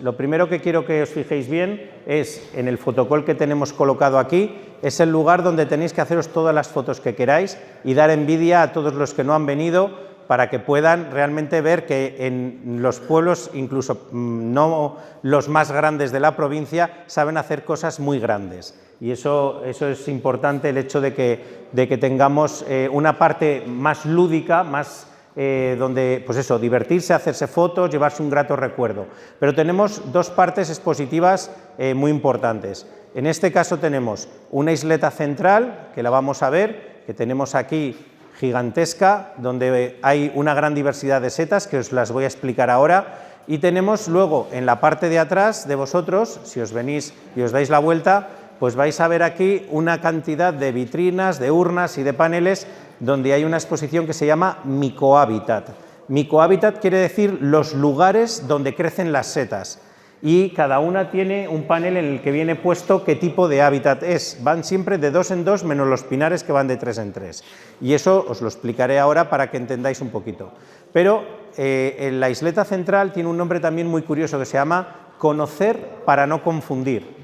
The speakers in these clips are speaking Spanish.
Lo primero que quiero que os fijéis bien es en el fotocall que tenemos colocado aquí. Es el lugar donde tenéis que haceros todas las fotos que queráis y dar envidia a todos los que no han venido para que puedan realmente ver que en los pueblos, incluso no los más grandes de la provincia, saben hacer cosas muy grandes. Y eso es importante, el hecho de que tengamos una parte más lúdica, más donde, pues eso, divertirse, hacerse fotos, llevarse un grato recuerdo. Pero tenemos dos partes expositivas muy importantes. En este caso tenemos una isleta central, que la vamos a ver, que tenemos aquí gigantesca, donde hay una gran diversidad de setas, que os las voy a explicar ahora, y tenemos luego en la parte de atrás de vosotros, si os venís y os dais la vuelta, pues vais a ver aquí una cantidad de vitrinas, de urnas y de paneles, donde hay una exposición que se llama Micohábitat. Micohábitat quiere decir los lugares donde crecen las setas, y cada una tiene un panel en el que viene puesto qué tipo de hábitat es. Van siempre de 2 en 2, menos los pinares que van de 3 en 3. Y eso os lo explicaré ahora para que entendáis un poquito. Pero en la isleta central tiene un nombre también muy curioso que se llama Conocer para no confundir.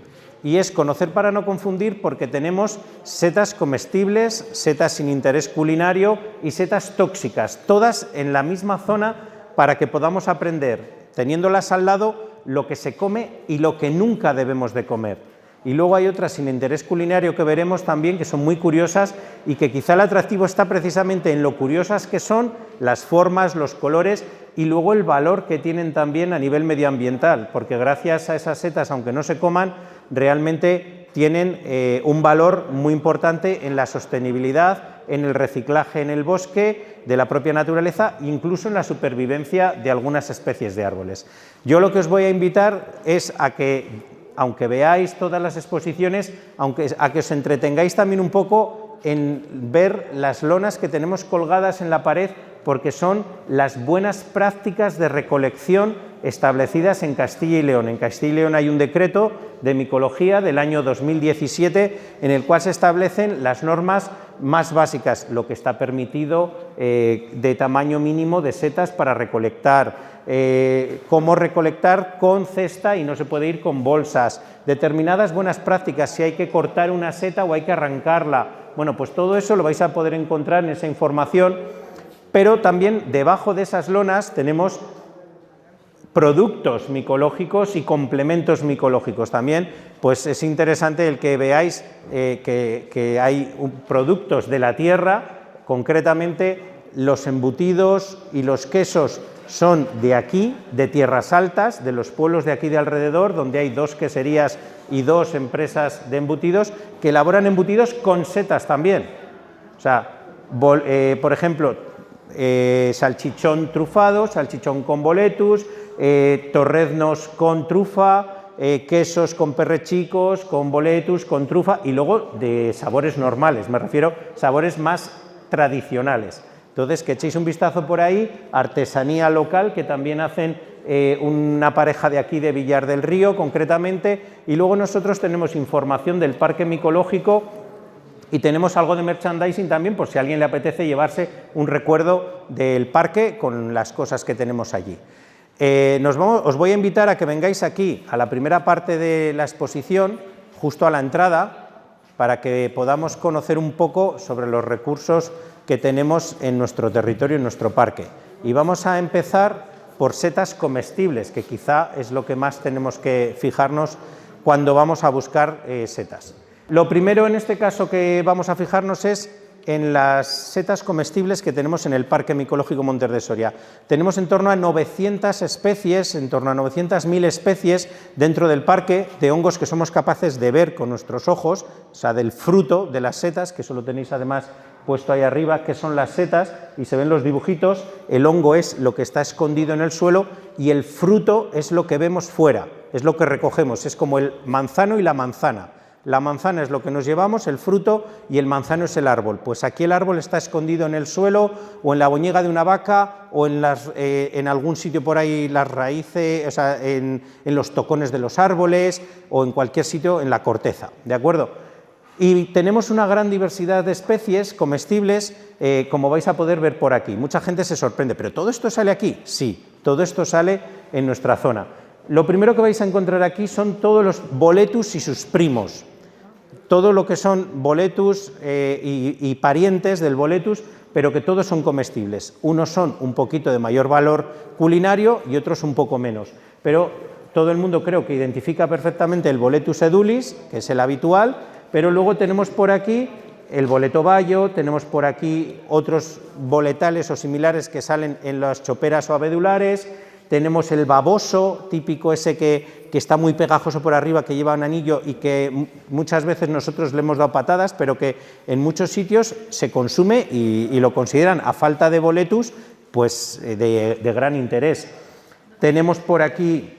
Y es conocer para no confundir porque tenemos setas comestibles, setas sin interés culinario y setas tóxicas, todas en la misma zona para que podamos aprender, teniéndolas al lado, lo que se come y lo que nunca debemos de comer. Y luego hay otras sin interés culinario que veremos también, que son muy curiosas y que quizá el atractivo está precisamente en lo curiosas que son, las formas, los colores y luego el valor que tienen también a nivel medioambiental, porque gracias a esas setas, aunque no se coman, realmente tienen un valor muy importante en la sostenibilidad, en el reciclaje en el bosque, de la propia naturaleza, incluso en la supervivencia de algunas especies de árboles. Yo lo que os voy a invitar es a que, aunque veáis todas las exposiciones, a que os entretengáis también un poco en ver las lonas que tenemos colgadas en la pared, porque son las buenas prácticas de recolección establecidas en Castilla y León. En Castilla y León hay un decreto de micología del año 2017 en el cual se establecen las normas más básicas, lo que está permitido de tamaño mínimo de setas para recolectar, cómo recolectar con cesta y no se puede ir con bolsas, determinadas buenas prácticas, si hay que cortar una seta o hay que arrancarla. Bueno, pues todo eso lo vais a poder encontrar en esa información, pero también debajo de esas lonas tenemos productos micológicos y complementos micológicos también, pues es interesante el que veáis que hay productos de la tierra, concretamente los embutidos y los quesos son de aquí, de Tierras Altas, de los pueblos de aquí de alrededor, donde hay 2 queserías y 2 empresas de embutidos que elaboran embutidos con setas también. O sea, por ejemplo, salchichón trufado, salchichón con boletus, torreznos con trufa, quesos con perrechicos, con boletus, con trufa y luego de sabores normales, me refiero a sabores más tradicionales. Entonces, que echéis un vistazo por ahí, artesanía local, que también hacen una pareja de aquí de Villar del Río, concretamente, y luego nosotros tenemos información del parque micológico y tenemos algo de merchandising también, por si a alguien le apetece llevarse un recuerdo del parque con las cosas que tenemos allí. Os voy a invitar a que vengáis aquí, a la primera parte de la exposición, justo a la entrada, para que podamos conocer un poco sobre los recursos que tenemos en nuestro territorio, en nuestro parque. Y vamos a empezar por setas comestibles, que quizá es lo que más tenemos que fijarnos cuando vamos a buscar setas. Lo primero en este caso que vamos a fijarnos es en las setas comestibles que tenemos en el Parque Micológico Montes de Soria. Tenemos en torno a 900 especies, en torno a 900.000 especies dentro del parque de hongos que somos capaces de ver con nuestros ojos, o sea, del fruto de las setas, que eso lo tenéis además puesto ahí arriba, que son las setas, y se ven los dibujitos. El hongo es lo que está escondido en el suelo y el fruto es lo que vemos fuera, es lo que recogemos, es como el manzano y la manzana. La manzana es lo que nos llevamos, el fruto, y el manzano es el árbol. Pues aquí el árbol está escondido en el suelo o en la boñiga de una vaca o en algún sitio por ahí las raíces, o sea, en los tocones de los árboles o en cualquier sitio en la corteza, ¿de acuerdo? Y tenemos una gran diversidad de especies comestibles, como vais a poder ver por aquí. Mucha gente se sorprende, ¿pero todo esto sale aquí? Sí, todo esto sale en nuestra zona. Lo primero que vais a encontrar aquí son todos los boletus y sus primos. Todo lo que son boletus y parientes del boletus, pero que todos son comestibles. Unos son un poquito de mayor valor culinario y otros un poco menos. Pero todo el mundo creo que identifica perfectamente el boletus edulis, que es el habitual, pero luego tenemos por aquí el boleto bayo, tenemos por aquí otros boletales o similares que salen en las choperas o abedulares, tenemos el baboso, típico ese que está muy pegajoso por arriba, que lleva un anillo y que muchas veces nosotros le hemos dado patadas, pero que en muchos sitios se consume y lo consideran, a falta de boletus, pues de gran interés. Tenemos por aquí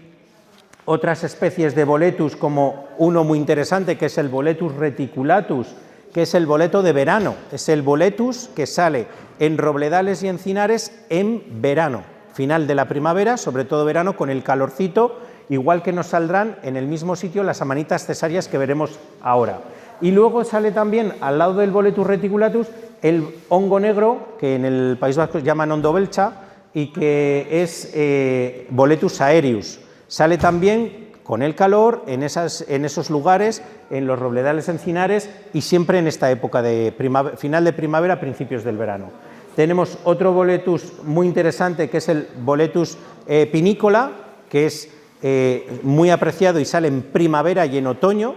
otras especies de boletus, como uno muy interesante, que es el boletus reticulatus, que es el boleto de verano. Es el boletus que sale en robledales y encinares en verano, final de la primavera, sobre todo verano, con el calorcito, igual que nos saldrán en el mismo sitio las amanitas cesarias que veremos ahora. Y luego sale también, al lado del boletus reticulatus, el hongo negro, que en el País Vasco llaman hondo belcha, y que es boletus aereus. Sale también con el calor en esos lugares, en los robledales encinares y siempre en esta época de final de primavera, principios del verano. Tenemos otro boletus muy interesante, que es el boletus pinícola, que es muy apreciado y sale en primavera y en otoño.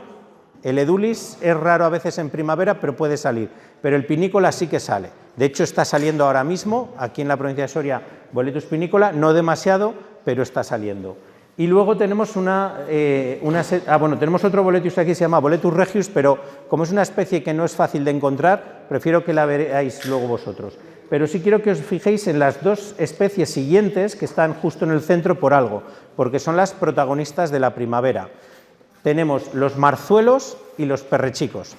El edulis es raro a veces en primavera, pero puede salir. Pero el pinícola sí que sale. De hecho, está saliendo ahora mismo, aquí en la provincia de Soria, boletus pinícola, no demasiado, pero está saliendo. Y luego tenemos tenemos otro boletus aquí, se llama boletus regius, pero como es una especie que no es fácil de encontrar, prefiero que la veáis luego vosotros. Pero sí quiero que os fijéis en las dos especies siguientes que están justo en el centro por algo, porque son las protagonistas de la primavera. Tenemos los marzuelos y los perrechicos.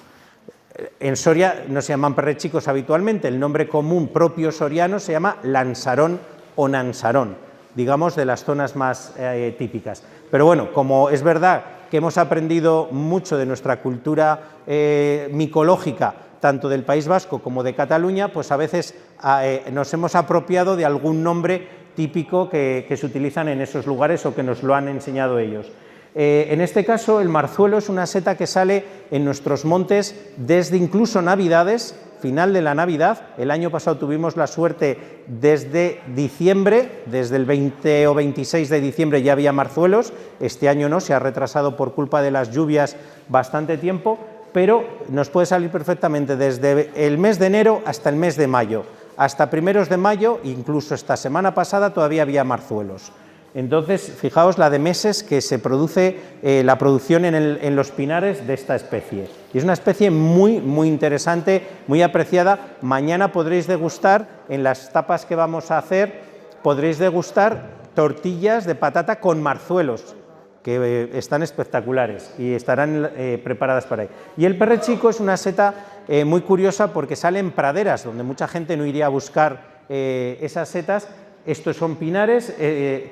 En Soria no se llaman perrechicos habitualmente, el nombre común propio soriano se llama lansarón o nansarón, digamos de las zonas más típicas. Pero bueno, como es verdad que hemos aprendido mucho de nuestra cultura micológica, tanto del País Vasco como de Cataluña, pues a veces nos hemos apropiado de algún nombre típico que se utilizan en esos lugares o que nos lo han enseñado ellos. En este caso, el marzuelo es una seta que sale en nuestros montes desde incluso Navidades, final de la Navidad. El año pasado tuvimos la suerte desde diciembre, desde el 20 o 26 de diciembre ya había marzuelos, este año no, se ha retrasado por culpa de las lluvias bastante tiempo, pero nos puede salir perfectamente desde el mes de enero hasta el mes de mayo. Hasta primeros de mayo, incluso esta semana pasada, todavía había marzuelos. Entonces, fijaos la de meses que se produce la producción en los pinares de esta especie. Y es una especie muy, muy interesante, muy apreciada. Mañana podréis degustar, en las tapas que vamos a hacer, podréis degustar tortillas de patata con marzuelos, que están espectaculares y estarán preparadas para ahí. Y el perrechico es una seta muy curiosa porque sale en praderas, donde mucha gente no iría a buscar esas setas. Estos son pinares,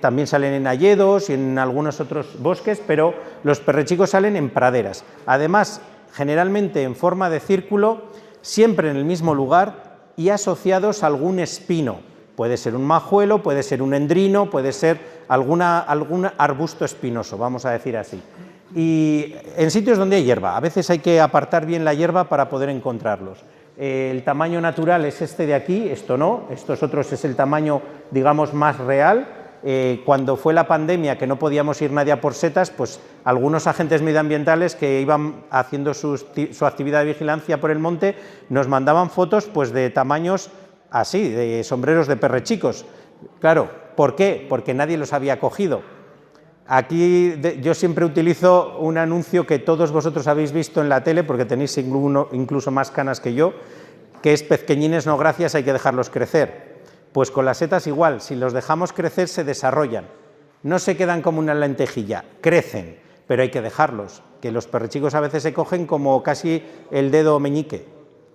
también salen en hayedos y en algunos otros bosques, pero los perrechicos salen en praderas. Además, generalmente en forma de círculo, siempre en el mismo lugar y asociados a algún espino. Puede ser un majuelo, puede ser un endrino, puede ser algún arbusto espinoso, vamos a decir así. Y en sitios donde hay hierba, a veces hay que apartar bien la hierba para poder encontrarlos. El tamaño natural es este de aquí, esto no, estos otros es el tamaño, digamos, más real. Cuando fue la pandemia, que no podíamos ir nadie a por setas, pues algunos agentes medioambientales que iban haciendo su actividad de vigilancia por el monte nos mandaban fotos pues, de tamaños así, de sombreros de perrechicos. Claro, ¿por qué? Porque nadie los había cogido. Aquí yo siempre utilizo un anuncio que todos vosotros habéis visto en la tele, porque tenéis incluso más canas que yo, que es pezqueñines no gracias, hay que dejarlos crecer. Pues con las setas igual, si los dejamos crecer se desarrollan, no se quedan como una lentejilla, crecen, pero hay que dejarlos, que los perrechicos a veces se cogen como casi el dedo meñique,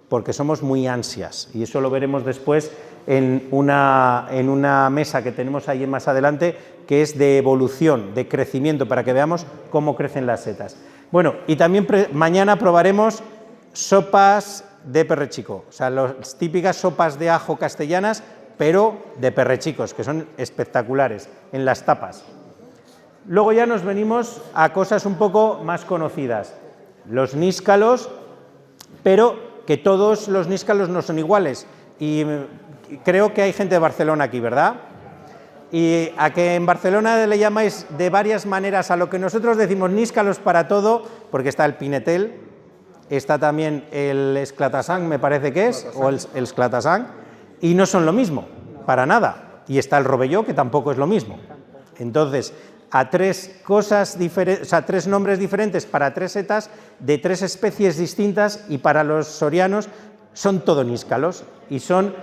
porque somos muy ansias, y eso lo veremos después en una mesa que tenemos ahí más adelante, que es de evolución, de crecimiento, para que veamos cómo crecen las setas. Bueno, y también mañana probaremos sopas de perrechico, o sea, las típicas sopas de ajo castellanas, pero de perrechicos, que son espectaculares en las tapas. Luego ya nos venimos a cosas un poco más conocidas. Los níscalos, pero que todos los níscalos no son iguales. Y creo que hay gente de Barcelona aquí, ¿verdad? Y a que en Barcelona le llamáis de varias maneras a lo que nosotros decimos níscalos para todo, porque está el pinetel, está también el esclatasang, me parece que es, o el esclatasang, y no son lo mismo, para nada. Y está el robelló, que tampoco es lo mismo. Entonces, a tres cosas diferentes, o sea, tres nombres diferentes para tres setas de tres especies distintas, y para los sorianos son todo níscalos, y son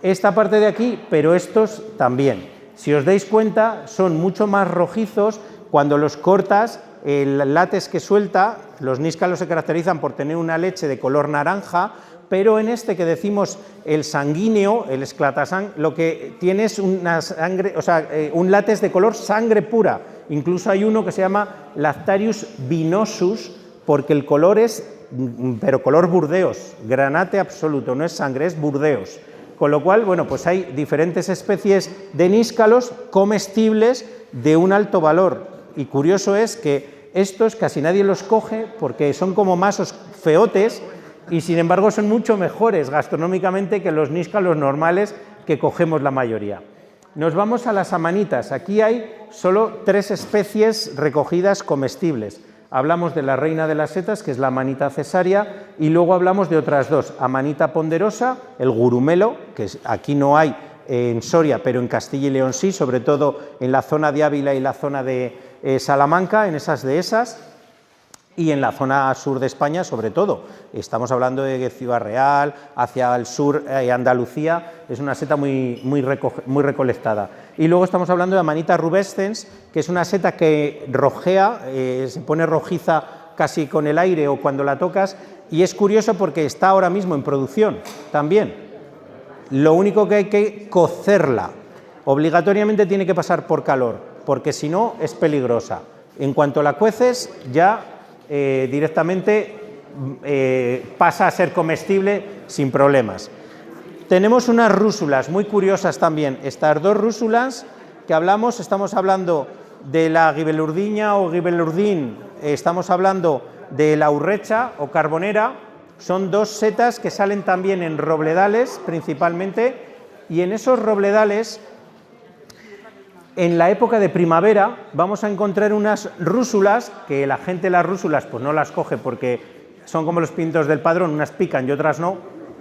esta parte de aquí, pero estos también. Si os dais cuenta, son mucho más rojizos cuando los cortas. El látex que suelta, los níscalos se caracterizan por tener una leche de color naranja, pero en este que decimos el sanguíneo, el esclatasang, lo que tiene es una sangre, o sea, un látex de color sangre pura. Incluso hay uno que se llama Lactarius vinosus, porque el color es, pero color burdeos, granate absoluto, no es sangre, es burdeos. Con lo cual, bueno, pues hay diferentes especies de níscalos comestibles de un alto valor. Y curioso es que estos casi nadie los coge porque son como más feotes y sin embargo son mucho mejores gastronómicamente que los níscalos normales que cogemos la mayoría. Nos vamos a las amanitas. Aquí hay solo tres especies recogidas comestibles. Hablamos de la reina de las setas, que es la amanita cesárea, y luego hablamos de otras dos, amanita ponderosa, el gurumelo, que aquí no hay en Soria, pero en Castilla y León sí, sobre todo en la zona de Ávila y la zona de Salamanca, en esas dehesas, y en la zona sur de España sobre todo. Estamos hablando de Ciudad Real, hacia el sur, Andalucía, es una seta muy recolectada. Y luego estamos hablando de Amanita rubescens, que es una seta que rojea, se pone rojiza casi con el aire o cuando la tocas, y es curioso porque está ahora mismo en producción también. Lo único que hay que cocerla, obligatoriamente tiene que pasar por calor, porque si no es peligrosa. En cuanto la cueces ya directamente pasa a ser comestible sin problemas. Tenemos unas rúsulas muy curiosas también. Estas dos rúsulas que hablamos, estamos hablando de la gibelurdiña o gibelurdín, estamos hablando de la urrecha o carbonera. Son dos setas que salen también en robledales principalmente, y en esos robledales, en la época de primavera, vamos a encontrar unas rúsulas, que la gente las rúsulas pues no las coge porque son como los pimientos del Padrón, unas pican y otras no,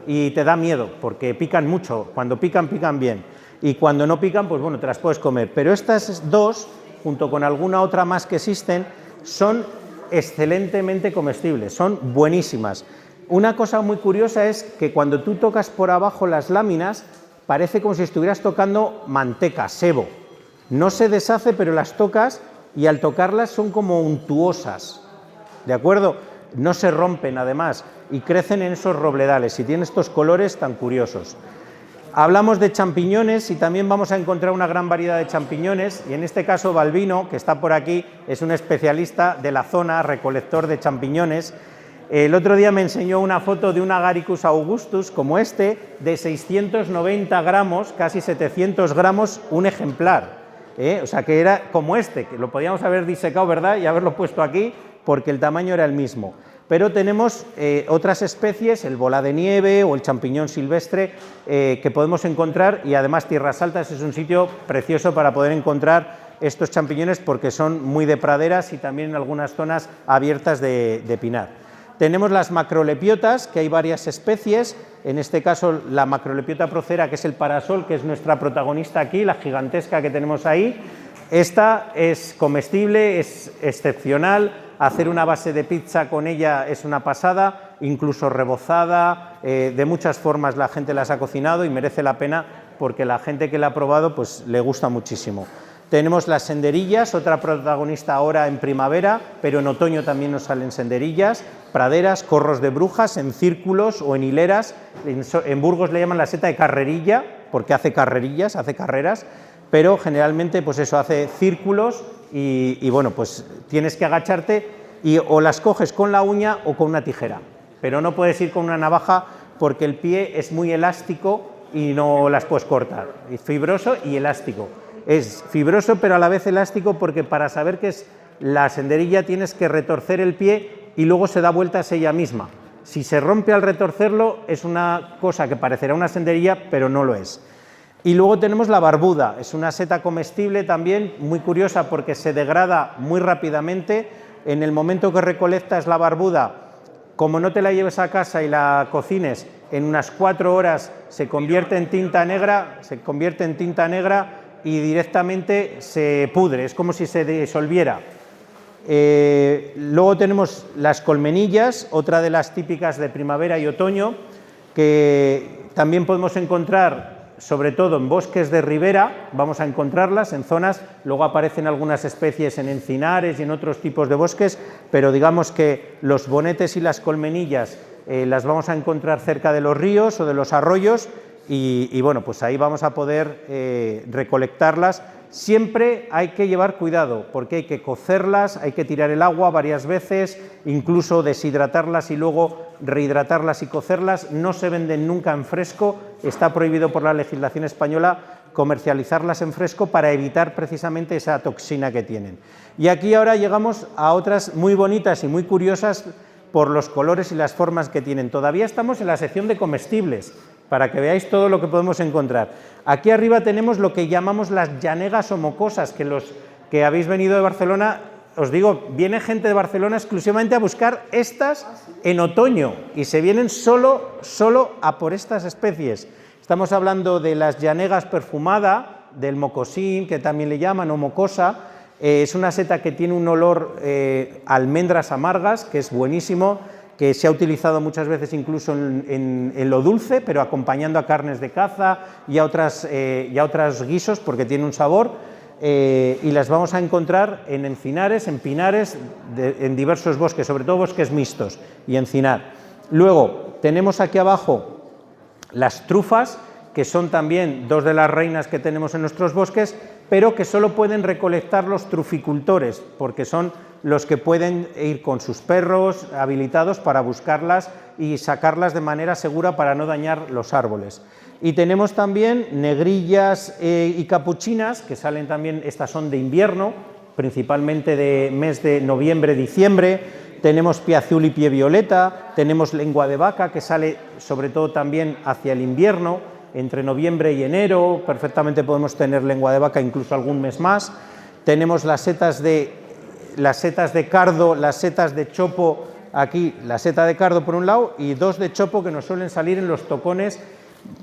y te da miedo porque pican mucho. Cuando pican, pican bien, y cuando no pican, pues bueno, te las puedes comer. Pero estas dos, junto con alguna otra más que existen, son excelentemente comestibles, son buenísimas. Una cosa muy curiosa es que cuando tú tocas por abajo las láminas, parece como si estuvieras tocando manteca, sebo. No se deshace, pero las tocas y al tocarlas son como untuosas, ¿de acuerdo? No se rompen además y crecen en esos robledales y tienen estos colores tan curiosos. Hablamos de champiñones y también vamos a encontrar una gran variedad de champiñones, y en este caso Balbino, que está por aquí, es un especialista de la zona, recolector de champiñones. El otro día me enseñó una foto de un Agaricus augustus como este, de 690 gramos, casi 700 gramos, un ejemplar. O sea, que era como este, que lo podíamos haber disecado, ¿verdad?, y haberlo puesto aquí, porque el tamaño era el mismo. Pero tenemos otras especies, el bola de nieve o el champiñón silvestre, que podemos encontrar, y además Tierras Altas es un sitio precioso para poder encontrar estos champiñones porque son muy de praderas y también en algunas zonas abiertas de pinar. Tenemos las macrolepiotas, que hay varias especies, en este caso la macrolepiota procera, que es el parasol, que es nuestra protagonista aquí, la gigantesca que tenemos ahí. Esta es comestible, es excepcional, hacer una base de pizza con ella es una pasada, incluso rebozada, de muchas formas la gente las ha cocinado y merece la pena porque la gente que la ha probado pues le gusta muchísimo. Tenemos las senderillas, otra protagonista ahora en primavera, pero en otoño también nos salen senderillas, praderas, corros de brujas en círculos o en hileras. En Burgos le llaman la seta de carrerilla, porque hace carrerillas, hace carreras, pero generalmente pues eso, hace círculos y bueno, pues tienes que agacharte y o las coges con la uña o con una tijera, pero no puedes ir con una navaja porque el pie es muy elástico y no las puedes cortar, es fibroso y elástico. es fibroso pero a la vez elástico, porque para saber que es la senderilla tienes que retorcer el pie y luego se da vueltas ella misma. Si se rompe al retorcerlo es una cosa que parecerá una senderilla, pero no lo es. Y luego tenemos la barbuda, es una seta comestible también, muy curiosa porque se degrada muy rápidamente. En el momento que recolectas la barbuda, como no te la lleves a casa y la cocines, en unas 4 horas se convierte en tinta negra, y directamente se pudre, es como si se disolviera. Luego tenemos las colmenillas, otra de las típicas de primavera y otoño, que también podemos encontrar sobre todo en bosques de ribera, vamos a encontrarlas en zonas, luego aparecen algunas especies en encinares y en otros tipos de bosques, pero digamos que los bonetes y las colmenillas las vamos a encontrar cerca de los ríos o de los arroyos y bueno, pues ahí vamos a poder recolectarlas. Siempre hay que llevar cuidado porque hay que cocerlas, hay que tirar el agua varias veces, incluso deshidratarlas y luego rehidratarlas y cocerlas. No se venden nunca en fresco, está prohibido por la legislación española comercializarlas en fresco para evitar precisamente esa toxina que tienen. Y aquí ahora llegamos a otras muy bonitas y muy curiosas por los colores y las formas que tienen. Todavía estamos en la sección de comestibles, para que veáis todo lo que podemos encontrar. Aquí arriba tenemos lo que llamamos las llanegas o mocosas, que los que habéis venido de Barcelona, os digo, viene gente de Barcelona exclusivamente a buscar estas en otoño y se vienen solo a por estas especies. Estamos hablando de las llanegas perfumada, del mocosín, que también le llaman, o mocosa. Es una seta que tiene un olor a almendras amargas, que es buenísimo, que se ha utilizado muchas veces incluso en lo dulce, pero acompañando a carnes de caza y a otros guisos, porque tiene un sabor, y las vamos a encontrar en encinares, en pinares, en diversos bosques, sobre todo bosques mixtos y encinar. Luego tenemos aquí abajo las trufas, que son también dos de las reinas que tenemos en nuestros bosques, pero que solo pueden recolectar los truficultores, porque son los que pueden ir con sus perros habilitados para buscarlas y sacarlas de manera segura para no dañar los árboles. Y tenemos también negrillas y capuchinas, que salen también, estas son de invierno, principalmente de mes de noviembre-diciembre. Tenemos pie azul y pie violeta, tenemos lengua de vaca, que sale sobre todo también hacia el invierno, entre noviembre y enero, perfectamente podemos tener lengua de vaca incluso algún mes más. Tenemos las setas de cardo, las setas de chopo, aquí la seta de cardo por un lado y dos de chopo que nos suelen salir en los tocones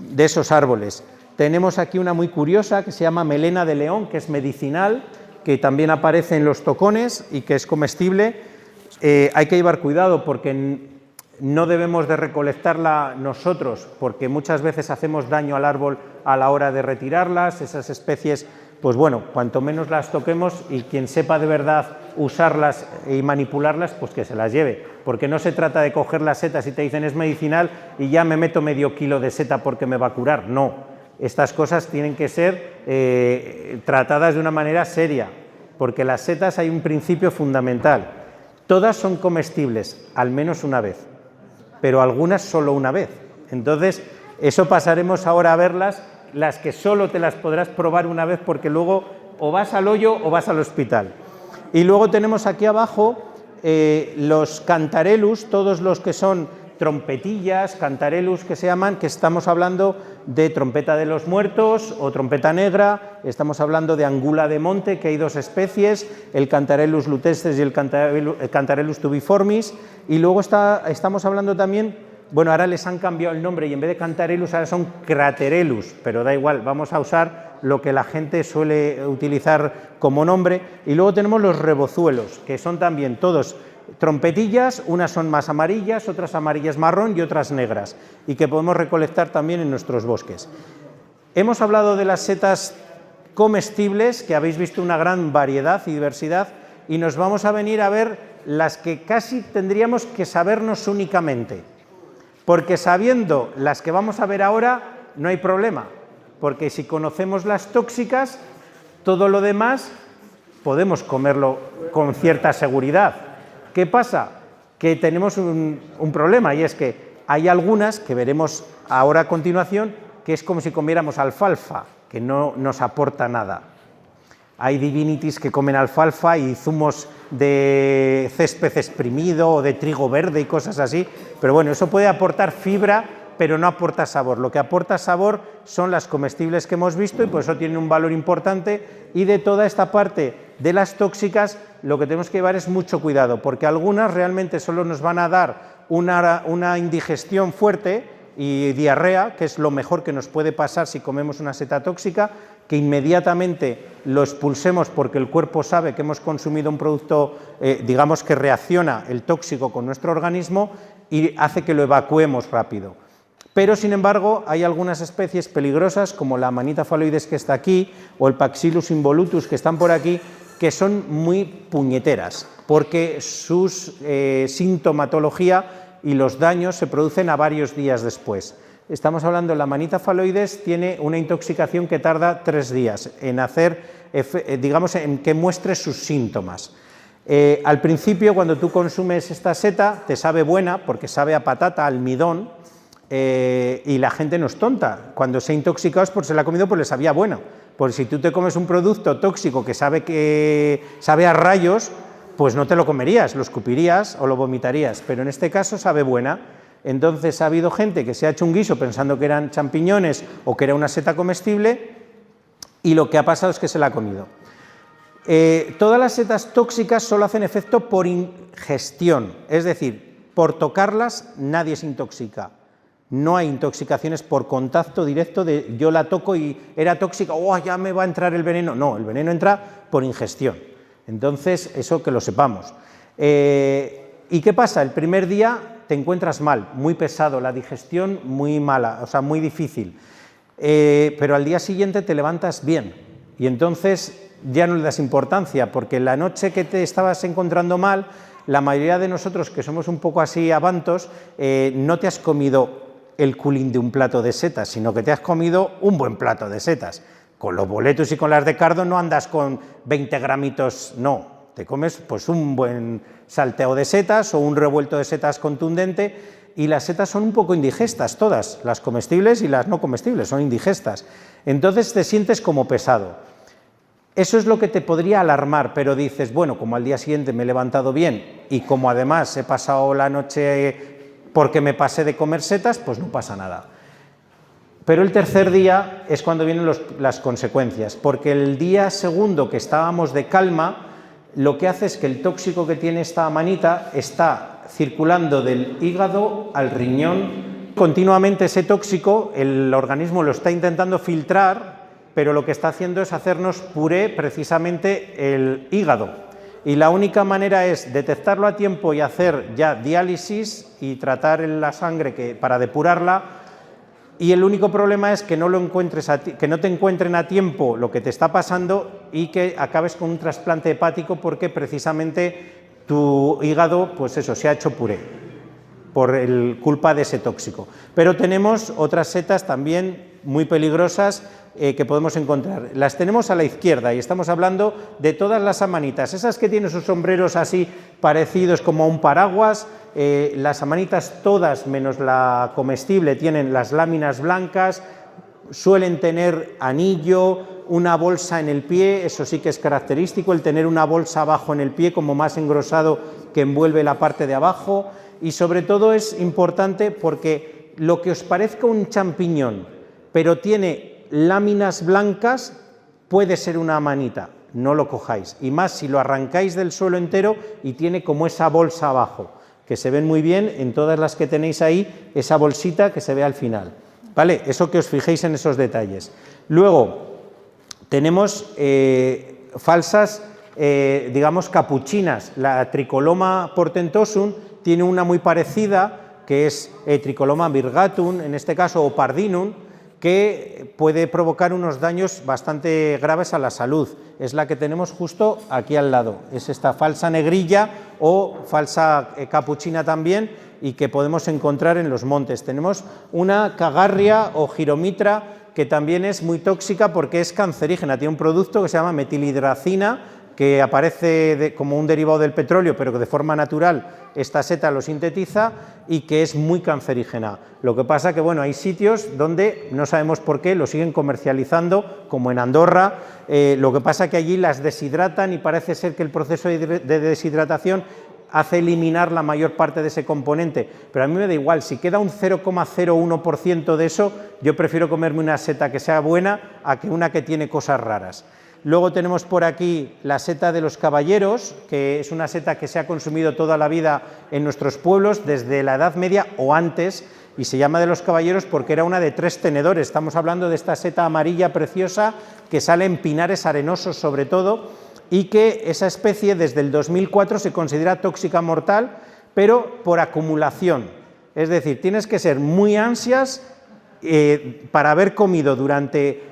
de esos árboles. Tenemos aquí una muy curiosa que se llama melena de león, que es medicinal, que también aparece en los tocones y que es comestible. Hay que llevar cuidado porque no debemos de recolectarla nosotros, porque muchas veces hacemos daño al árbol a la hora de retirarlas. Esas especies, pues bueno, cuanto menos las toquemos y quien sepa de verdad usarlas y manipularlas, pues que se las lleve, porque no se trata de coger las setas y te dicen es medicinal y ya me meto medio kilo de seta porque me va a curar. No, estas cosas tienen que ser tratadas de una manera seria, porque las setas hay un principio fundamental: todas son comestibles, al menos una vez, pero algunas solo una vez. Entonces, eso pasaremos ahora a verlas, las que solo te las podrás probar una vez, porque luego o vas al hoyo o vas al hospital. Y luego tenemos aquí abajo los cantarellus, todos los que son trompetillas, cantarellus que se llaman, que estamos hablando de trompeta de los muertos o trompeta negra, estamos hablando de angula de monte, que hay dos especies, el Cantarellus lutescens y el Cantarellus tubiformis, y luego estamos hablando también, bueno, ahora les han cambiado el nombre y en vez de Cantarellus ahora son Craterellus, pero da igual, vamos a usar lo que la gente suele utilizar como nombre. Y luego tenemos los rebozuelos, que son también todos trompetillas, unas son más amarillas, otras amarillas marrón y otras negras, y que podemos recolectar también en nuestros bosques. Hemos hablado de las setas comestibles, que habéis visto una gran variedad y diversidad, y nos vamos a venir a ver las que casi tendríamos que sabernos únicamente, porque sabiendo las que vamos a ver ahora no hay problema, porque si conocemos las tóxicas, todo lo demás podemos comerlo con cierta seguridad. ¿Qué pasa? Que tenemos un problema, y es que hay algunas que veremos ahora a continuación que es como si comiéramos alfalfa, que no nos aporta nada. hay divinities que comen alfalfa y zumos de césped exprimido o de trigo verde y cosas así, pero bueno, eso puede aportar fibra, pero no aporta sabor. Lo que aporta sabor son las comestibles que hemos visto y por eso tienen un valor importante, y de toda esta parte de las tóxicas lo que tenemos que llevar es mucho cuidado, porque algunas realmente solo nos van a dar una indigestión fuerte y diarrea, que es lo mejor que nos puede pasar si comemos una seta tóxica, que inmediatamente lo expulsemos porque el cuerpo sabe que hemos consumido un producto, digamos que reacciona el tóxico con nuestro organismo y hace que lo evacuemos rápido. Pero, sin embargo, hay algunas especies peligrosas, como la Amanita phalloides que está aquí, o el Paxillus involutus que están por aquí, que son muy puñeteras, porque su sintomatología y los daños se producen a varios días después. Estamos hablando de la Amanita phalloides, tiene una intoxicación que tarda 3 días en hacer, digamos, en que muestre sus síntomas. Al principio, cuando tú consumes esta seta, te sabe buena, porque sabe a patata, almidón, y la gente no es tonta. Cuando se ha intoxicado es porque se la ha comido, pues le sabía bueno. Porque si tú te comes un producto tóxico que sabe a rayos, pues no te lo comerías, lo escupirías o lo vomitarías, pero en este caso sabe buena. Entonces ha habido gente que se ha hecho un guiso pensando que eran champiñones o que era una seta comestible, y lo que ha pasado es que se la ha comido. Todas las setas tóxicas solo hacen efecto por ingestión, es decir, por tocarlas nadie se intoxica. No hay intoxicaciones por contacto directo de yo la toco y era tóxica, ¡oh, ya me va a entrar el veneno! No, el veneno entra por ingestión. Entonces, eso que lo sepamos. ¿Y qué pasa? El primer día te encuentras mal, muy pesado, la digestión muy mala, o sea, muy difícil. Pero al día siguiente te levantas bien y entonces ya no le das importancia, porque la noche que te estabas encontrando mal, la mayoría de nosotros que somos un poco así avantos, no te has comido el culín de un plato de setas, sino que te has comido un buen plato de setas. Con los boletus y con las de cardo no andas con 20 gramitos, no, te comes pues un buen salteo de setas o un revuelto de setas contundente, y las setas son un poco indigestas todas, las comestibles y las no comestibles, son indigestas. Entonces te sientes como pesado. Eso es lo que te podría alarmar, pero dices, bueno, como al día siguiente me he levantado bien y como además he pasado la noche porque me pasé de comer setas, pues no pasa nada. Pero el tercer día es cuando vienen las consecuencias, porque el día segundo que estábamos de calma, lo que hace es que el tóxico que tiene esta amanita está circulando del hígado al riñón. Continuamente ese tóxico, el organismo lo está intentando filtrar, pero lo que está haciendo es hacernos puré precisamente el hígado. Y la única manera es detectarlo a tiempo y hacer ya diálisis y tratar en la sangre para depurarla. Y el único problema es que no te encuentren a tiempo lo que te está pasando y que acabes con un trasplante hepático, porque precisamente tu hígado, pues eso, se ha hecho puré por culpa de ese tóxico. Pero tenemos otras setas también muy peligrosas que podemos encontrar. Las tenemos a la izquierda y estamos hablando de todas las amanitas, esas que tienen sus sombreros así parecidos como a un paraguas. Las amanitas todas, menos la comestible, tienen las láminas blancas, suelen tener anillo, una bolsa en el pie, eso sí que es característico, el tener una bolsa abajo en el pie como más engrosado que envuelve la parte de abajo, y sobre todo es importante porque lo que os parezca un champiñón, pero tiene láminas blancas, puede ser una amanita, no lo cojáis, y más si lo arrancáis del suelo entero y tiene como esa bolsa abajo, que se ven muy bien en todas las que tenéis ahí, esa bolsita que se ve al final, ¿vale? Eso, que os fijéis en esos detalles. Luego, tenemos falsas, digamos, capuchinas. La Tricoloma portentosum tiene una muy parecida, que es Tricoloma virgatum, en este caso, o pardinum, que puede provocar unos daños bastante graves a la salud. Es la que tenemos justo aquí al lado. Es esta falsa negrilla o falsa capuchina también, y que podemos encontrar en los montes. Tenemos una cagarria o giromitra, que también es muy tóxica porque es cancerígena. Tiene un producto que se llama metilhidracina, que aparece como un derivado del petróleo, pero que de forma natural esta seta lo sintetiza y que es muy cancerígena. Lo que pasa que, bueno, hay sitios donde no sabemos por qué lo siguen comercializando, como en Andorra. Lo que pasa que allí las deshidratan y parece ser que el proceso de deshidratación hace eliminar la mayor parte de ese componente, pero a mí me da igual, si queda un 0,01% de eso, yo prefiero comerme una seta que sea buena a que una que tiene cosas raras. Luego tenemos por aquí la seta de los caballeros, que es una seta que se ha consumido toda la vida en nuestros pueblos, desde la Edad Media o antes, y se llama de los caballeros porque era una de 3 tenedores. Estamos hablando de esta seta amarilla preciosa que sale en pinares arenosos sobre todo, y que esa especie desde el 2004 se considera tóxica mortal, pero por acumulación. Es decir, tienes que ser muy ansias para haber comido durante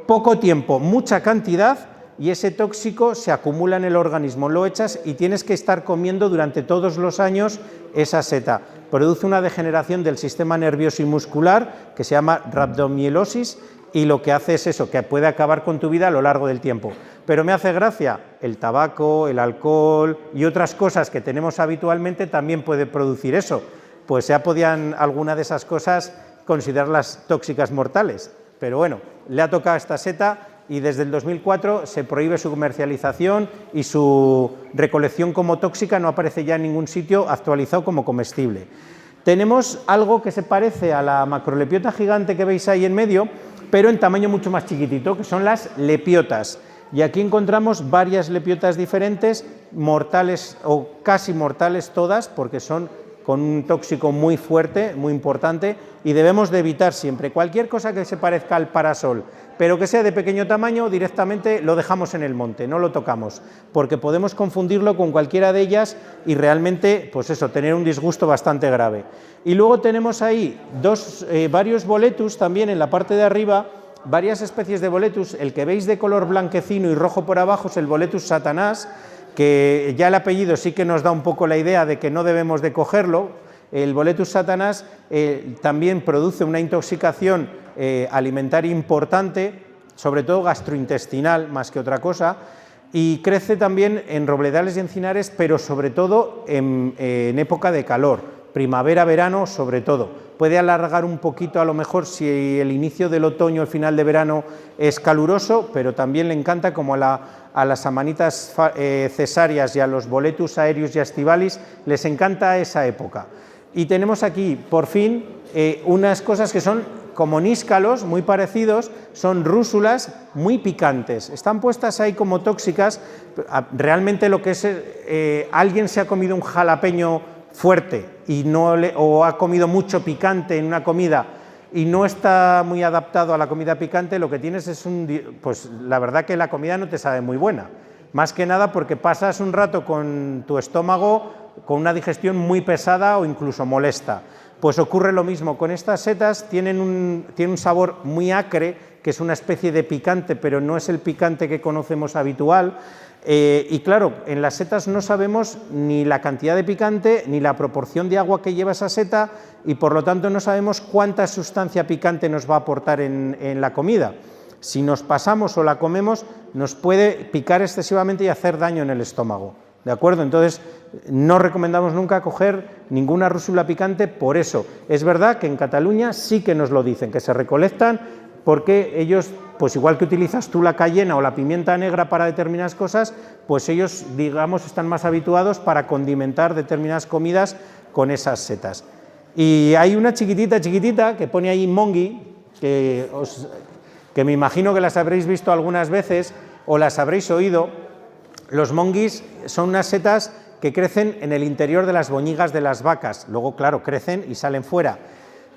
poco tiempo mucha cantidad y ese tóxico se acumula en el organismo. Lo echas y tienes que estar comiendo durante todos los años esa seta. Produce una degeneración del sistema nervioso y muscular que se llama rhabdomyolysis y lo que hace es eso, que puede acabar con tu vida a lo largo del tiempo. Pero me hace gracia, el tabaco, el alcohol y otras cosas que tenemos habitualmente también puede producir eso. Pues ya podían alguna de esas cosas considerarlas tóxicas mortales. Pero bueno, le ha tocado a esta seta y desde el 2004 se prohíbe su comercialización y su recolección como tóxica no aparece ya en ningún sitio actualizado como comestible. Tenemos algo que se parece a la macrolepiota gigante que veis ahí en medio, pero en tamaño mucho más chiquitito, que son las lepiotas. Y aquí encontramos varias lepiotas diferentes, mortales o casi mortales todas, porque son con un tóxico muy fuerte, muy importante, y debemos de evitar siempre cualquier cosa que se parezca al parasol, pero que sea de pequeño tamaño, directamente lo dejamos en el monte, no lo tocamos, porque podemos confundirlo con cualquiera de ellas y realmente, pues eso, tener un disgusto bastante grave. Y luego tenemos ahí varios boletus también en la parte de arriba, varias especies de boletus. El que veis de color blanquecino y rojo por abajo es el boletus satanás, que ya el apellido sí que nos da un poco la idea de que no debemos de cogerlo. El boletus satanás también produce una intoxicación alimentaria importante, sobre todo gastrointestinal más que otra cosa, y crece también en robledales y encinares, pero sobre todo en época de calor, primavera, verano sobre todo. Puede alargar un poquito a lo mejor si el inicio del otoño, el final de verano es caluroso, pero también le encanta, como a las amanitas cesáreas y a los boletus aéreos y estivalis, les encanta esa época. Y tenemos aquí, por fin, unas cosas que son como níscalos, muy parecidos, son rúsulas muy picantes. Están puestas ahí como tóxicas. Realmente lo que es, alguien se ha comido un jalapeño fuerte y o ha comido mucho picante en una comida y no está muy adaptado a la comida picante, lo que tienes es pues la verdad que la comida no te sabe muy buena, más que nada porque pasas un rato con tu estómago con una digestión muy pesada o incluso molesta. Pues ocurre lo mismo con estas setas, tienen un sabor muy acre, que es una especie de picante, pero no es el picante que conocemos habitual. Y claro, en las setas no sabemos ni la cantidad de picante ni la proporción de agua que lleva esa seta y por lo tanto no sabemos cuánta sustancia picante nos va a aportar en la comida. Si nos pasamos o la comemos, nos puede picar excesivamente y hacer daño en el estómago. ¿De acuerdo? Entonces, no recomendamos nunca coger ninguna rúsula picante por eso. Es verdad que en Cataluña sí que nos lo dicen, que se recolectan porque ellos, pues igual que utilizas tú la cayena o la pimienta negra para determinadas cosas, pues ellos, digamos, están más habituados para condimentar determinadas comidas con esas setas. Y hay una chiquitita que pone ahí mongi, que me imagino que las habréis visto algunas veces o las habréis oído. Los monguis son unas setas que crecen en el interior de las boñigas de las vacas, luego claro, crecen y salen fuera.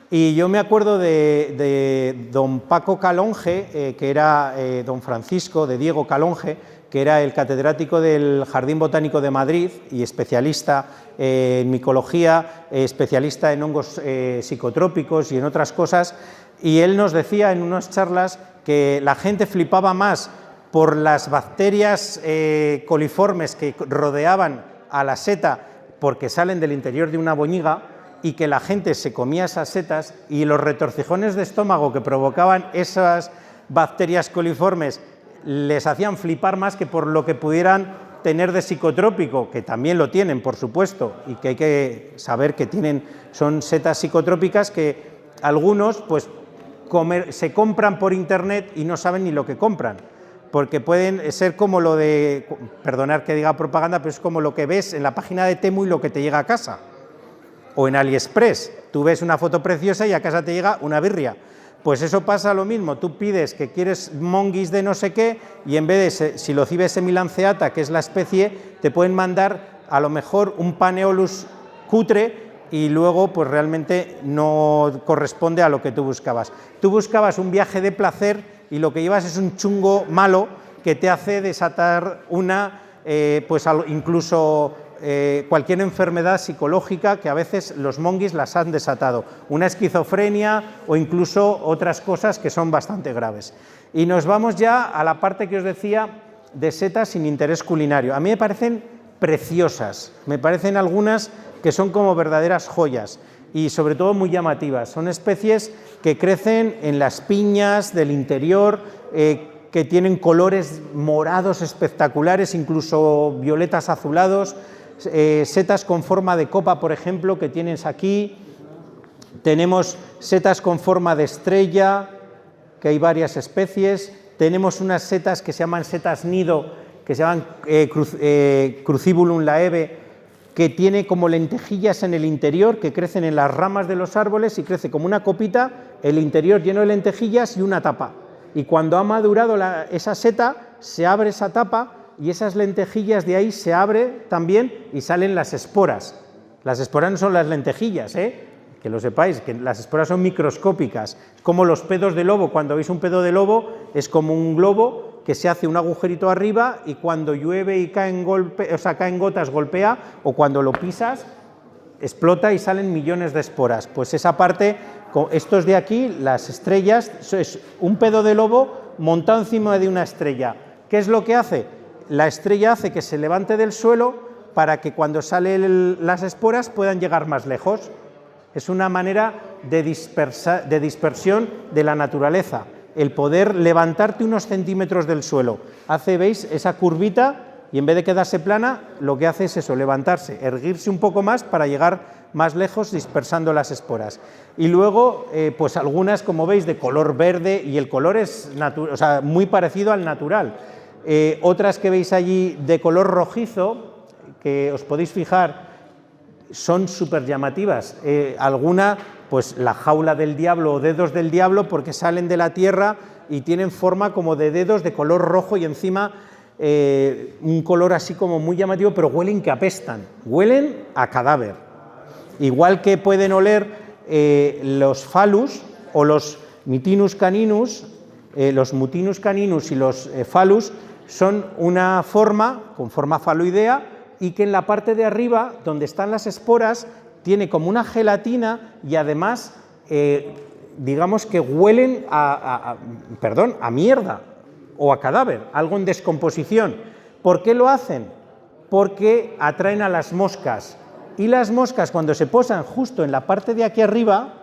Y yo me acuerdo de don Paco Calonge, que era don Francisco, de Diego Calonge, que era el catedrático del Jardín Botánico de Madrid y especialista en micología, especialista en hongos psicotrópicos y en otras cosas, y él nos decía en unas charlas que la gente flipaba más por las bacterias coliformes que rodeaban a la seta porque salen del interior de una boñiga y que la gente se comía esas setas y los retorcijones de estómago que provocaban esas bacterias coliformes les hacían flipar más que por lo que pudieran tener de psicotrópico, que también lo tienen, por supuesto, y que hay que saber que son setas psicotrópicas que algunos pues se compran por internet y no saben ni lo que compran, porque pueden ser como lo de, perdonad que diga propaganda, pero es como lo que ves en la página de Temu y lo que te llega a casa, o en AliExpress. Tú ves una foto preciosa y a casa te llega una birria. Pues eso pasa lo mismo, tú pides que quieres monguis de no sé qué y en vez de Psilocybe semilanceata, que es la especie, te pueden mandar a lo mejor un Paneolus cutre y luego pues realmente no corresponde a lo que tú buscabas. Tú buscabas un viaje de placer y lo que llevas es un chungo malo que te hace desatar incluso cualquier enfermedad psicológica que a veces los monguis las han desatado, una esquizofrenia o incluso otras cosas que son bastante graves. Y nos vamos ya a la parte que os decía de setas sin interés culinario. A mí me parecen preciosas, me parecen algunas que son como verdaderas joyas y sobre todo muy llamativas. Son especies que crecen en las piñas del interior, que tienen colores morados espectaculares, incluso violetas azulados, setas con forma de copa, por ejemplo, que tienes aquí. Tenemos setas con forma de estrella, que hay varias especies. Tenemos unas setas que se llaman setas nido, que se llaman Crucibulum laeve, que tiene como lentejillas en el interior, que crecen en las ramas de los árboles y crece como una copita, el interior lleno de lentejillas y una tapa. Y cuando ha madurado esa seta, se abre esa tapa y esas lentejillas de ahí se abre también y salen las esporas. Las esporas no son las lentejillas, que lo sepáis, que las esporas son microscópicas, como los pedos de lobo. Cuando veis un pedo de lobo es como un globo que se hace un agujerito arriba y cuando llueve y caen gotas golpea, o cuando lo pisas explota y salen millones de esporas. Pues esa parte, estos de aquí, las estrellas, es un pedo de lobo montado encima de una estrella. ¿Qué es lo que hace? La estrella hace que se levante del suelo para que cuando salen las esporas puedan llegar más lejos. Es una manera de dispersión de la naturaleza, el poder levantarte unos centímetros del suelo. ¿Veis esa curvita? Y en vez de quedarse plana, lo que hace es eso, levantarse, erguirse un poco más para llegar más lejos dispersando las esporas. Y luego, pues algunas, como veis, de color verde, y el color es muy parecido al natural. Otras que veis allí de color rojizo, que os podéis fijar, son súper llamativas. Alguna, pues la jaula del diablo o dedos del diablo, porque salen de la tierra y tienen forma como de dedos de color rojo y encima un color así como muy llamativo, pero huelen que apestan, huelen a cadáver. Igual que pueden oler los phallus o los Mutinus caninus, y los phallus son una forma con forma faloidea y que en la parte de arriba, donde están las esporas, tiene como una gelatina y además, digamos que huelen a mierda o a cadáver, algo en descomposición. ¿Por qué lo hacen? Porque atraen a las moscas. Y las moscas, cuando se posan justo en la parte de aquí arriba,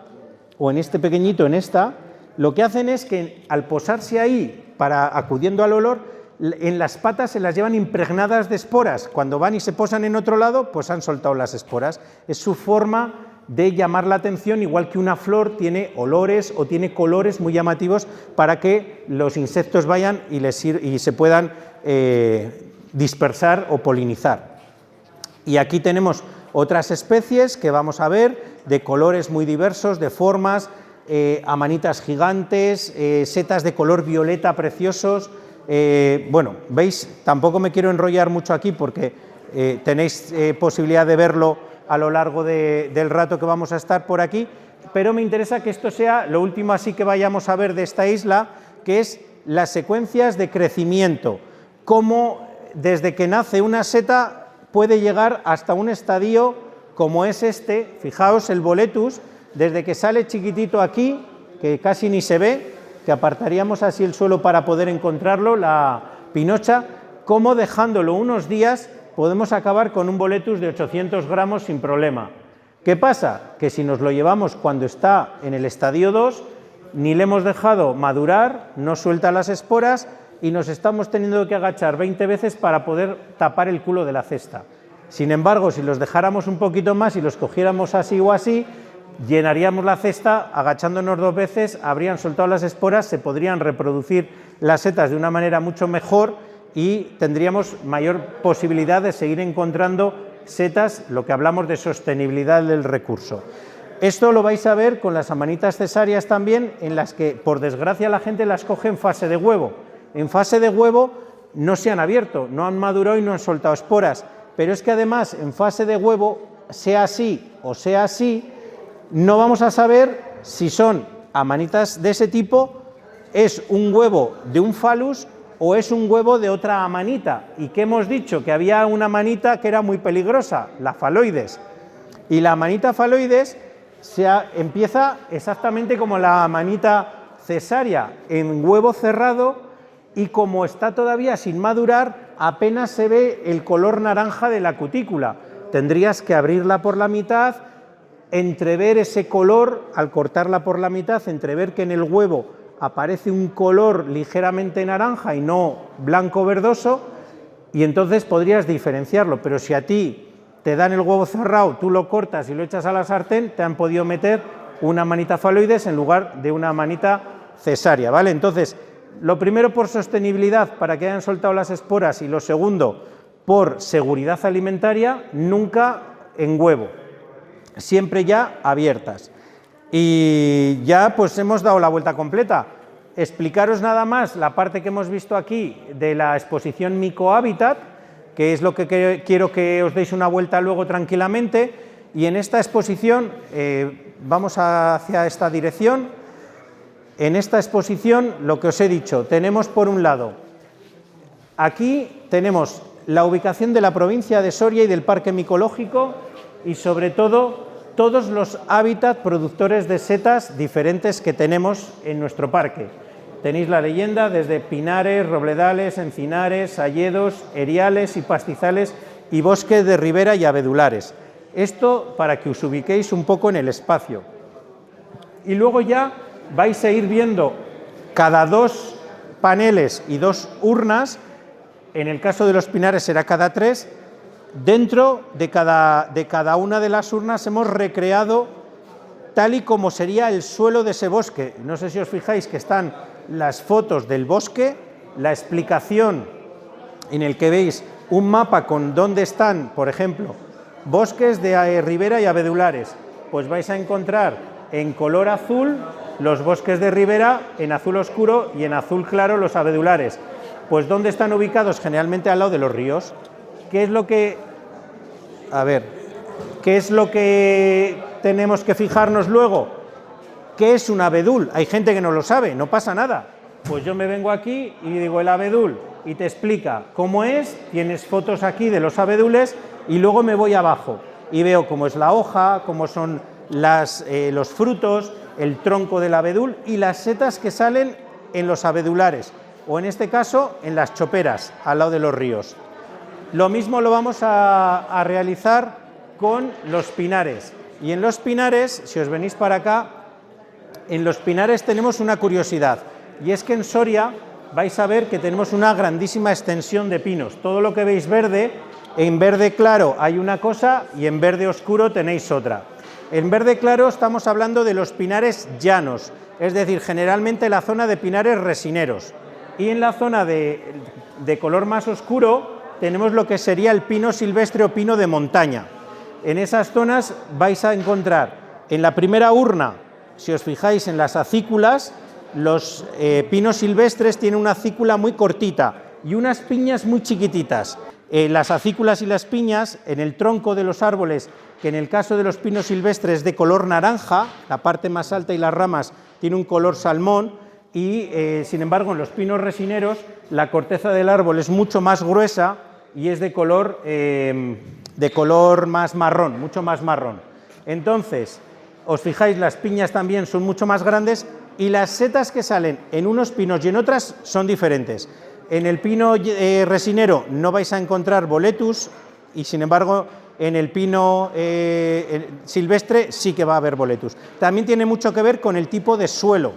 o en este pequeñito, en esta, lo que hacen es que al posarse ahí, acudiendo al olor, en las patas se las llevan impregnadas de esporas. Cuando van y se posan en otro lado, pues han soltado las esporas. Es su forma de llamar la atención, igual que una flor tiene olores o tiene colores muy llamativos para que los insectos vayan y se puedan dispersar o polinizar. Y aquí tenemos otras especies que vamos a ver, de colores muy diversos, de formas, amanitas gigantes, setas de color violeta preciosos. Bueno, veis, tampoco me quiero enrollar mucho aquí porque tenéis posibilidad de verlo a lo largo del rato que vamos a estar por aquí, pero me interesa que esto sea lo último así que vayamos a ver de esta isla, que es las secuencias de crecimiento, cómo desde que nace una seta puede llegar hasta un estadio como es este. Fijaos el boletus, desde que sale chiquitito aquí, que casi ni se ve, que apartaríamos así el suelo para poder encontrarlo, la pinocha, cómo dejándolo unos días podemos acabar con un boletus de 800 gramos sin problema. ¿Qué pasa? Que si nos lo llevamos cuando está en el estadio 2, ni le hemos dejado madurar, no suelta las esporas y nos estamos teniendo que agachar 20 veces para poder tapar el culo de la cesta. Sin embargo, si los dejáramos un poquito más y los cogiéramos así o así, llenaríamos la cesta agachándonos 2 veces, habrían soltado las esporas, se podrían reproducir las setas de una manera mucho mejor y tendríamos mayor posibilidad de seguir encontrando setas, lo que hablamos de sostenibilidad del recurso. Esto lo vais a ver con las amanitas cesáreas también, en las que, por desgracia, la gente las coge en fase de huevo. En fase de huevo no se han abierto, no han madurado y no han soltado esporas, pero es que además en fase de huevo, sea así o sea así, no vamos a saber si son amanitas de ese tipo, es un huevo de un falus o es un huevo de otra amanita. ¿Y qué hemos dicho? Que había una amanita que era muy peligrosa, la faloides. Y la amanita faloides empieza exactamente como la amanita cesárea, en huevo cerrado, y como está todavía sin madurar, apenas se ve el color naranja de la cutícula. Tendrías que abrirla por la mitad, entrever ese color, al cortarla por la mitad, entrever que en el huevo aparece un color ligeramente naranja y no blanco verdoso, y entonces podrías diferenciarlo. Pero si a ti te dan el huevo cerrado, tú lo cortas y lo echas a la sartén, te han podido meter una manita faloides en lugar de una manita cesárea, ¿vale? Entonces, lo primero por sostenibilidad, para que hayan soltado las esporas, y lo segundo por seguridad alimentaria, nunca en huevo, siempre ya abiertas. Y ya pues hemos dado la vuelta completa. Explicaros nada más la parte que hemos visto aquí de la exposición Micohabitat, que es lo que quiero que os deis una vuelta luego tranquilamente, y en esta exposición vamos hacia esta dirección. En esta exposición, lo que os he dicho, tenemos por un lado, aquí tenemos la ubicación de la provincia de Soria y del parque micológico, y sobre todo todos los hábitats productores de setas diferentes que tenemos en nuestro parque. Tenéis la leyenda desde pinares, robledales, encinares, sayedos, eriales y pastizales y bosques de ribera y abedulares. Esto para que os ubiquéis un poco en el espacio. Y luego ya vais a ir viendo cada 2 paneles y 2 urnas, en el caso de los pinares será cada 3, dentro de cada una de las urnas hemos recreado tal y como sería el suelo de ese bosque. No sé si os fijáis que están las fotos del bosque, la explicación en el que veis un mapa con dónde están, por ejemplo, bosques de ribera y abedulares. Pues vais a encontrar en color azul los bosques de ribera, en azul oscuro y en azul claro los abedulares. Pues ¿dónde están ubicados? Generalmente al lado de los ríos. ¿Qué es lo que tenemos que fijarnos luego? ¿Qué es un abedul? Hay gente que no lo sabe, no pasa nada. Pues yo me vengo aquí y digo el abedul y te explica cómo es, tienes fotos aquí de los abedules y luego me voy abajo y veo cómo es la hoja, cómo son los frutos, el tronco del abedul y las setas que salen en los abedulares, o en este caso en las choperas, al lado de los ríos. Lo mismo lo vamos a realizar con los pinares. Y en los pinares, si os venís para acá, en los pinares tenemos una curiosidad, y es que en Soria vais a ver que tenemos una grandísima extensión de pinos. Todo lo que veis verde, en verde claro hay una cosa y en verde oscuro tenéis otra. En verde claro estamos hablando de los pinares llanos, es decir, generalmente la zona de pinares resineros. Y en la zona de color más oscuro tenemos lo que sería el pino silvestre o pino de montaña. En esas zonas vais a encontrar en la primera urna, si os fijáis en las acículas, los pinos silvestres tienen una acícula muy cortita y unas piñas muy chiquititas. Las acículas y las piñas en el tronco de los árboles, que en el caso de los pinos silvestres es de color naranja, la parte más alta y las ramas tiene un color salmón, y sin embargo en los pinos resineros la corteza del árbol es mucho más gruesa y es de color más marrón, mucho más marrón. Entonces, os fijáis, las piñas también son mucho más grandes y las setas que salen en unos pinos y en otras son diferentes. En el pino resinero no vais a encontrar boletus y sin embargo en el pino silvestre sí que va a haber boletus. También tiene mucho que ver con el tipo de suelo.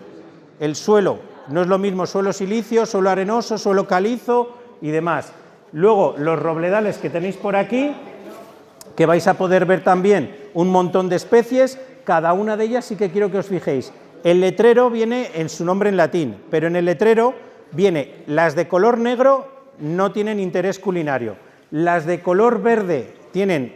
El suelo no es lo mismo suelo silicio, suelo arenoso, suelo calizo y demás. Luego, los robledales que tenéis por aquí, que vais a poder ver también un montón de especies, cada una de ellas sí que quiero que os fijéis. El letrero viene en su nombre en latín, pero en el letrero viene las de color negro no tienen interés culinario, las de color verde tienen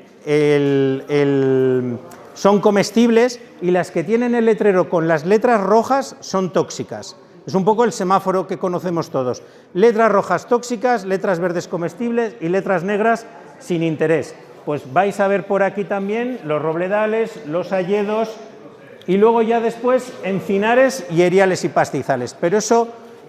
son comestibles y las que tienen el letrero con las letras rojas son tóxicas. Es un poco el semáforo que conocemos todos. Letras rojas tóxicas, letras verdes comestibles y letras negras sin interés. Pues vais a ver por aquí también los robledales, los hayedos y luego ya después encinares y eriales y pastizales. Pero eso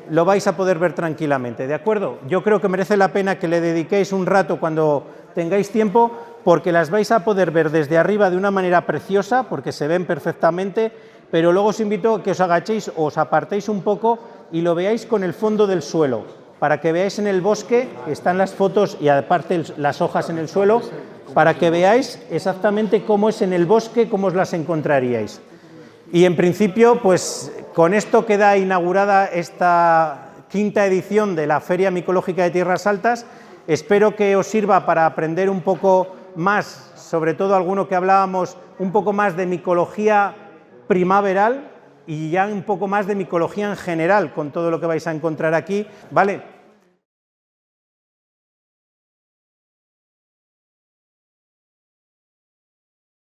lo vais a poder ver tranquilamente, ¿de acuerdo? Yo creo que merece la pena que le dediquéis un rato cuando tengáis tiempo, porque las vais a poder ver desde arriba de una manera preciosa, porque se ven perfectamente, pero luego os invito a que os agachéis o os apartéis un poco y lo veáis con el fondo del suelo, para que veáis en el bosque, que están las fotos y aparte las hojas en el suelo, para que veáis exactamente cómo es en el bosque, cómo os las encontraríais. Y en principio, pues con esto queda inaugurada esta 5ª edición de la Feria Micológica de Tierras Altas. Espero que os sirva para aprender un poco más, sobre todo alguno que hablábamos, un poco más de micología primaveral y ya un poco más de micología en general con todo lo que vais a encontrar aquí, ¿vale?